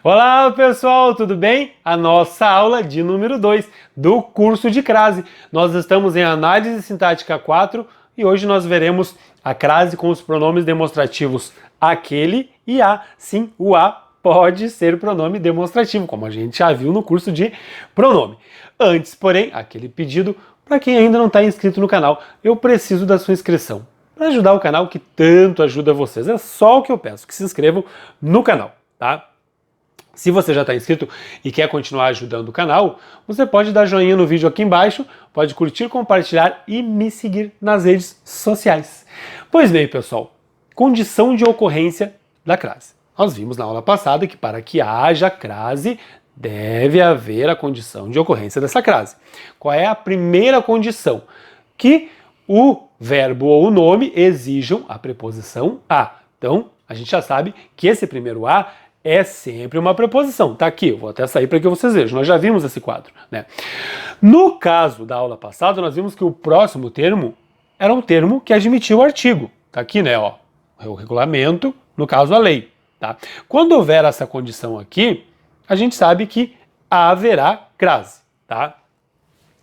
Olá pessoal, tudo bem? A nossa aula de número 2 do curso de crase. Nós estamos em análise sintática 4 e hoje nós veremos a crase com os pronomes demonstrativos aquele e a. Sim, o a pode ser pronome demonstrativo, como a gente já viu no curso de pronome. Antes, porém, aquele pedido para quem ainda não está inscrito no canal, eu preciso da sua inscrição para ajudar o canal que tanto ajuda vocês. É só o que eu peço, que se inscrevam no canal, tá? Se você já está inscrito e quer continuar ajudando o canal, você pode dar joinha no vídeo aqui embaixo, pode curtir, compartilhar e me seguir nas redes sociais. Pois bem, pessoal, condição de ocorrência da crase. Nós vimos na aula passada que para que haja crase, deve haver a condição de ocorrência dessa crase. Qual é a primeira condição? Que o verbo ou o nome exijam a preposição a. Então, a gente já sabe que esse primeiro a é sempre uma preposição. Tá aqui, eu vou até sair para que vocês vejam. Nós já vimos esse quadro, né? No caso da aula passada, nós vimos que o próximo termo era um termo que admitia o artigo. Tá aqui, né? Ó, o regulamento, no caso a lei. Tá? Quando houver essa condição aqui, a gente sabe que haverá crase. Tá?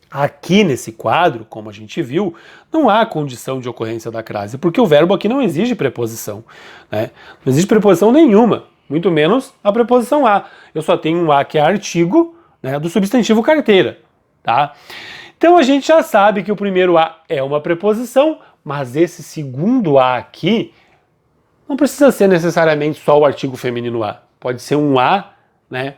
Aqui nesse quadro, como a gente viu, não há condição de ocorrência da crase, porque o verbo aqui não exige preposição, né? Não exige preposição nenhuma. Muito menos a preposição a. Eu só tenho um a que é artigo, né, do substantivo carteira, tá? Então a gente já sabe que o primeiro a é uma preposição, mas esse segundo a aqui não precisa ser necessariamente só o artigo feminino a. Pode ser um a, né,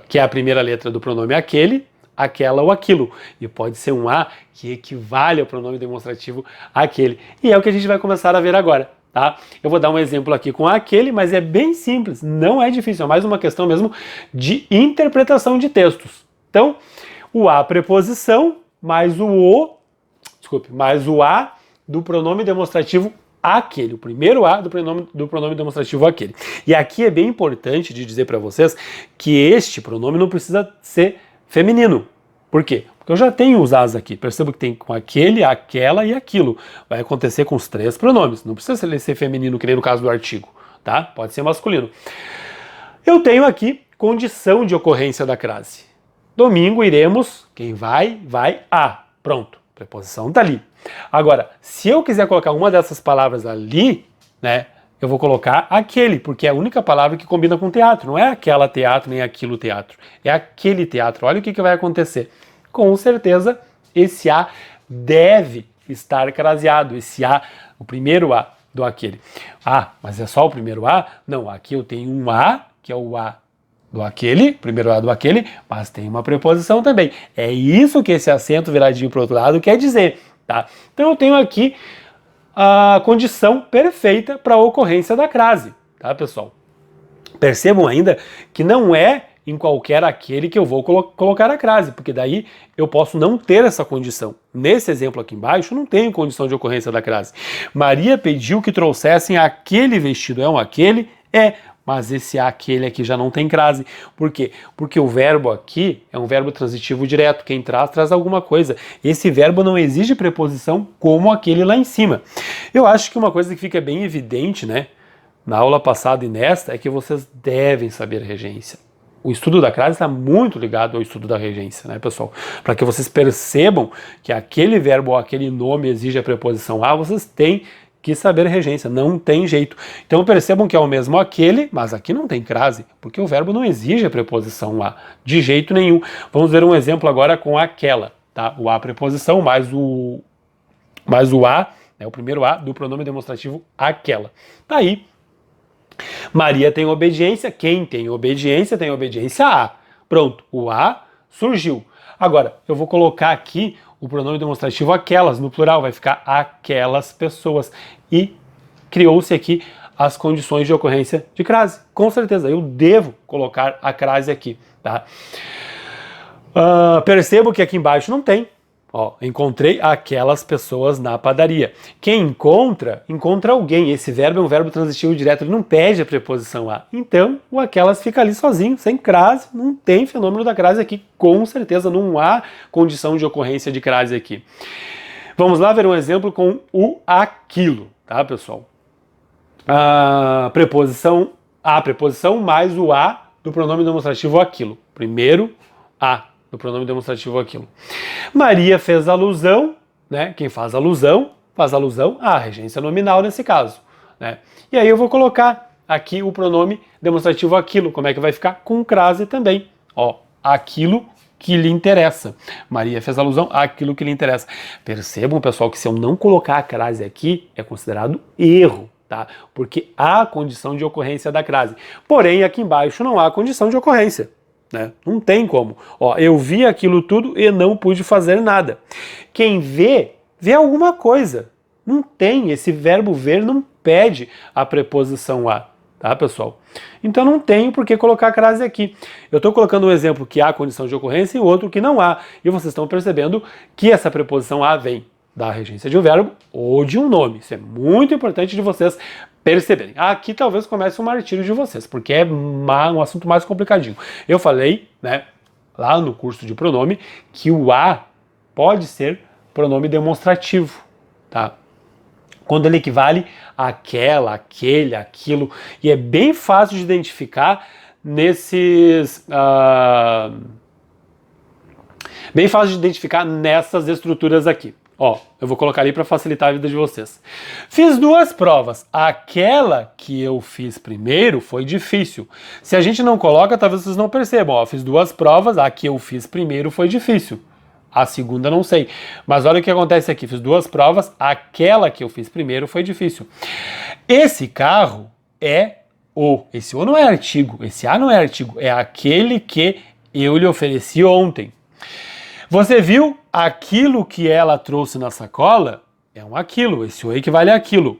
que é a primeira letra do pronome aquele, aquela ou aquilo. E pode ser um a que equivale ao pronome demonstrativo aquele. E é o que a gente vai começar a ver agora. Tá? Eu vou dar um exemplo aqui com aquele, mas é bem simples, não é difícil, é mais uma questão mesmo de interpretação de textos. Então, o a preposição mais mais o a do pronome demonstrativo aquele, o primeiro a do pronome demonstrativo aquele. E aqui é bem importante de dizer para vocês que este pronome não precisa ser feminino. Por quê? Porque eu já tenho os as aqui. Percebo que tem com aquele, aquela e aquilo. Vai acontecer com os três pronomes. Não precisa ser feminino, que nem no caso do artigo, tá? Pode ser masculino. Eu tenho aqui condição de ocorrência da crase. Domingo iremos, quem vai, vai a. Pronto, preposição tá ali. Agora, se eu quiser colocar uma dessas palavras ali, né, eu vou colocar aquele, porque é a única palavra que combina com teatro. Não é aquela teatro, nem aquilo teatro. É aquele teatro. Olha o que vai acontecer. Com certeza, esse a deve estar craseado. Esse a, o primeiro a do aquele. Ah, mas é só o primeiro a? Não, aqui eu tenho um a, que é o a do aquele, primeiro a do aquele, mas tem uma preposição também. É isso que esse acento viradinho para o outro lado quer dizer, tá? Então eu tenho aqui a condição perfeita para a ocorrência da crase, tá, pessoal? Percebam ainda que não é em qualquer aquele que eu vou colocar a crase, porque daí eu posso não ter essa condição. Nesse exemplo aqui embaixo, não tenho condição de ocorrência da crase. Maria pediu que trouxessem aquele vestido. É um aquele? É, mas esse aquele aqui já não tem crase. Por quê? Porque o verbo aqui é um verbo transitivo direto. Quem traz alguma coisa. Esse verbo não exige preposição como aquele lá em cima. Eu acho que uma coisa que fica bem evidente, né, na aula passada e nesta, é que vocês devem saber regência. O estudo da crase está muito ligado ao estudo da regência, né, pessoal? Para que vocês percebam que aquele verbo ou aquele nome exige a preposição a, vocês têm que saber regência, não tem jeito. Então percebam que é o mesmo aquele, mas aqui não tem crase, porque o verbo não exige a preposição a, de jeito nenhum. Vamos ver um exemplo agora com aquela, tá? O a preposição mais o a, né, o primeiro a do pronome demonstrativo aquela. Tá aí. Maria tem obediência, quem tem obediência a. Pronto, o a surgiu. Agora, eu vou colocar aqui o pronome demonstrativo aquelas, no plural, vai ficar aquelas pessoas. E criou-se aqui as condições de ocorrência de crase. Com certeza, eu devo colocar a crase aqui, tá? Percebo que aqui embaixo não tem. Ó, encontrei aquelas pessoas na padaria. Quem encontra alguém. Esse verbo é um verbo transitivo direto, ele não pede a preposição a. Então, o aquelas fica ali sozinho, sem crase, não tem fenômeno da crase aqui. Com certeza não há condição de ocorrência de crase aqui. Vamos lá ver um exemplo com o aquilo, tá, pessoal? A preposição A preposição mais o a do pronome demonstrativo aquilo. Primeiro a do pronome demonstrativo aquilo. Maria fez alusão, né? Quem faz alusão à regência nominal nesse caso, né? E aí eu vou colocar aqui o pronome demonstrativo aquilo. Como é que vai ficar? Com crase também. Ó, aquilo que lhe interessa. Maria fez alusão àquilo que lhe interessa. Percebam, pessoal, que se eu não colocar a crase aqui, é considerado erro, tá? Porque há condição de ocorrência da crase. Porém, aqui embaixo não há condição de ocorrência, né? Não tem como. Ó, eu vi aquilo tudo e não pude fazer nada. Quem vê, vê alguma coisa. Não tem. Esse verbo ver não pede a preposição a, tá, pessoal? Então não tenho por que colocar a crase aqui. Eu estou colocando um exemplo que há condição de ocorrência e outro que não há. E vocês estão percebendo que essa preposição a vem da regência de um verbo ou de um nome. Isso é muito importante de vocês perceberem. Aqui talvez comece o martírio de vocês, porque é um assunto mais complicadinho. Eu falei, né, lá no curso de pronome, que o a pode ser pronome demonstrativo, tá? Quando ele equivale àquela, aquele, aquilo, e é bem fácil de identificar nesses... bem fácil de identificar nessas estruturas aqui. Ó, eu vou colocar ali para facilitar a vida de vocês. Fiz 2 provas. Aquela que eu fiz primeiro foi difícil. Se a gente não coloca, talvez vocês não percebam. Ó, fiz 2 provas, a que eu fiz primeiro foi difícil. A segunda não sei. Mas olha o que acontece aqui. Fiz 2 provas, aquela que eu fiz primeiro foi difícil. Esse carro é o. Esse o não é artigo, esse a não é artigo, é aquele que eu lhe ofereci ontem. Você viu aquilo que ela trouxe na sacola? É um aquilo, esse o equivale a aquilo.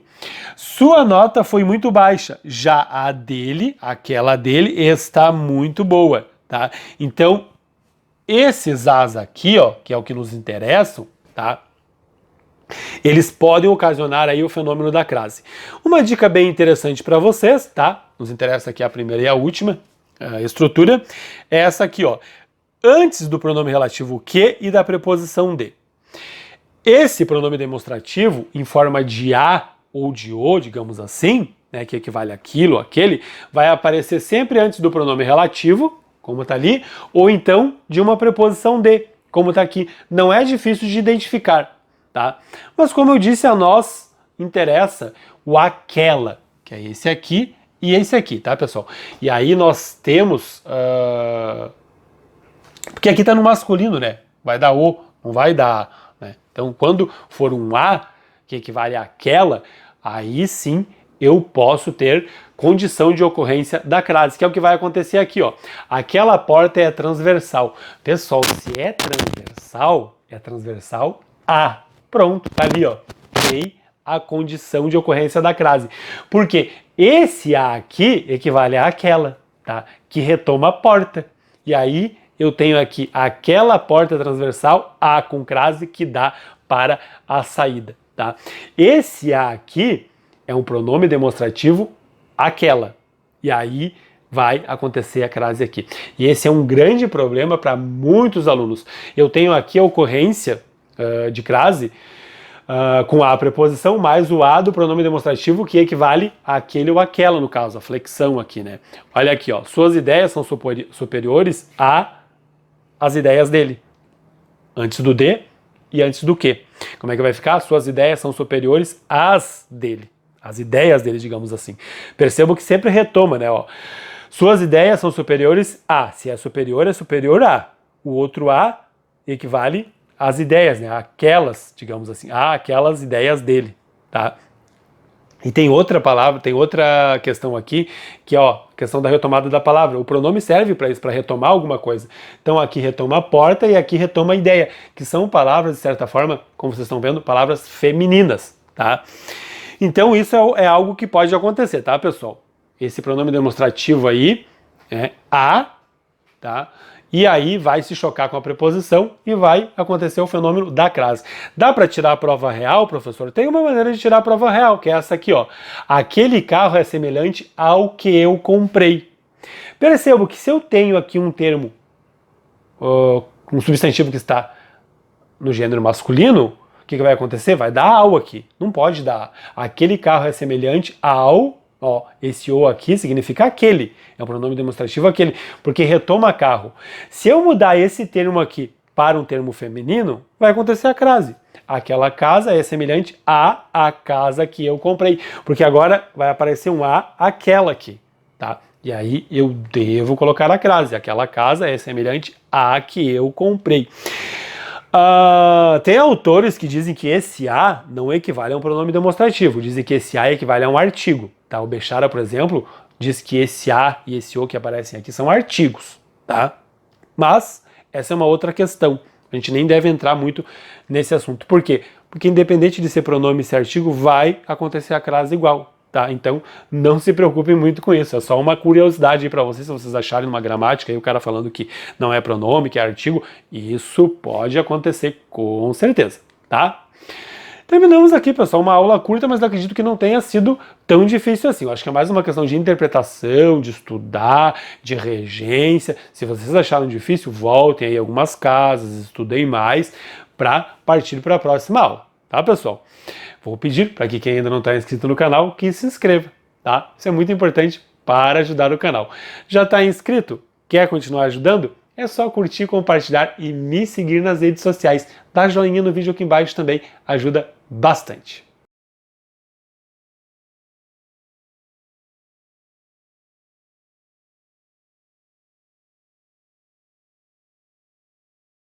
Sua nota foi muito baixa, já a dele, aquela dele, está muito boa, tá? Então, esses as aqui, ó, que é o que nos interessam, tá? Eles podem ocasionar aí o fenômeno da crase. Uma dica bem interessante para vocês, tá? Nos interessa aqui a primeira e a última estrutura, é essa aqui, ó. Antes do pronome relativo que e da preposição de. Esse pronome demonstrativo, em forma de a ou de o, digamos assim, né, que equivale àquilo, aquele, vai aparecer sempre antes do pronome relativo, como está ali, ou então de uma preposição de, como está aqui. Não é difícil de identificar, tá? Mas como eu disse, a nós interessa o aquela, que é esse aqui e esse aqui, tá, pessoal? E aí nós temos... Porque aqui está no masculino, né? Vai dar o, não vai dar, né? Então, quando for um a, que equivale àquela, aí sim eu posso ter condição de ocorrência da crase, que é o que vai acontecer aqui, ó. Aquela porta é transversal. Pessoal, se é transversal a. Pronto, tá ali, ó. Tem a condição de ocorrência da crase. Porque esse a aqui equivale àquela, tá? Que retoma a porta. E aí eu tenho aqui aquela porta transversal, a com crase, que dá para a saída, tá? Esse a aqui é um pronome demonstrativo aquela. E aí vai acontecer a crase aqui. E esse é um grande problema para muitos alunos. Eu tenho aqui a ocorrência de crase com a preposição mais o a do pronome demonstrativo, que equivale àquele ou àquela, no caso, a flexão aqui, né? Olha aqui, ó. Suas ideias são superiores às ideias dele. Antes do de e antes do que. Como é que vai ficar? Suas ideias são superiores às dele. As ideias dele, digamos assim. Percebo que sempre retoma, né? Ó. Suas ideias são superiores a. Se é superior a. O outro a equivale às ideias, né? Aquelas, digamos assim. Aquelas ideias dele, tá? E tem outra palavra, tem outra questão aqui, que é a questão da retomada da palavra. O pronome serve para isso, para retomar alguma coisa. Então aqui retoma a porta e aqui retoma a ideia, que são palavras, de certa forma, como vocês estão vendo, palavras femininas, tá? Então isso é algo que pode acontecer, tá, pessoal? Esse pronome demonstrativo aí é a, tá? E aí vai se chocar com a preposição e vai acontecer o fenômeno da crase. Dá para tirar a prova real, professor? Tem uma maneira de tirar a prova real, que é essa aqui, ó. Aquele carro é semelhante ao que eu comprei. Percebo que se eu tenho aqui um termo, um substantivo que está no gênero masculino, o que vai acontecer? Vai dar ao aqui. Não pode dar. Aquele carro é semelhante ao... Ó, esse o aqui significa aquele, é um pronome demonstrativo aquele, porque retoma carro. Se eu mudar esse termo aqui para um termo feminino, vai acontecer a crase. Aquela casa é semelhante a casa que eu comprei, porque agora vai aparecer um aquela aqui, tá? E aí eu devo colocar a crase, aquela casa é semelhante à que eu comprei. Tem autores que dizem que esse a não equivale a um pronome demonstrativo, dizem que esse a equivale a um artigo. Tá? O Bechara, por exemplo, diz que esse a e esse o que aparecem aqui são artigos. Tá? Mas essa é uma outra questão. A gente nem deve entrar muito nesse assunto. Por quê? Porque independente de ser pronome e ser artigo, vai acontecer a crase igual. Tá? Então, não se preocupem muito com isso. É só uma curiosidade para vocês, se vocês acharem uma gramática aí o cara falando que não é pronome, que é artigo, isso pode acontecer com certeza, tá? Terminamos aqui, pessoal, uma aula curta, mas eu acredito que não tenha sido tão difícil assim. Eu acho que é mais uma questão de interpretação, de estudar, de regência. Se vocês acharam difícil, voltem aí algumas casas, estudem mais para partir para a próxima aula, tá, pessoal? Vou pedir para que quem ainda não está inscrito no canal que se inscreva, tá? Isso é muito importante para ajudar o canal. Já está inscrito? Quer continuar ajudando? É só curtir, compartilhar e me seguir nas redes sociais. Dá joinha no vídeo aqui embaixo também, ajuda bastante.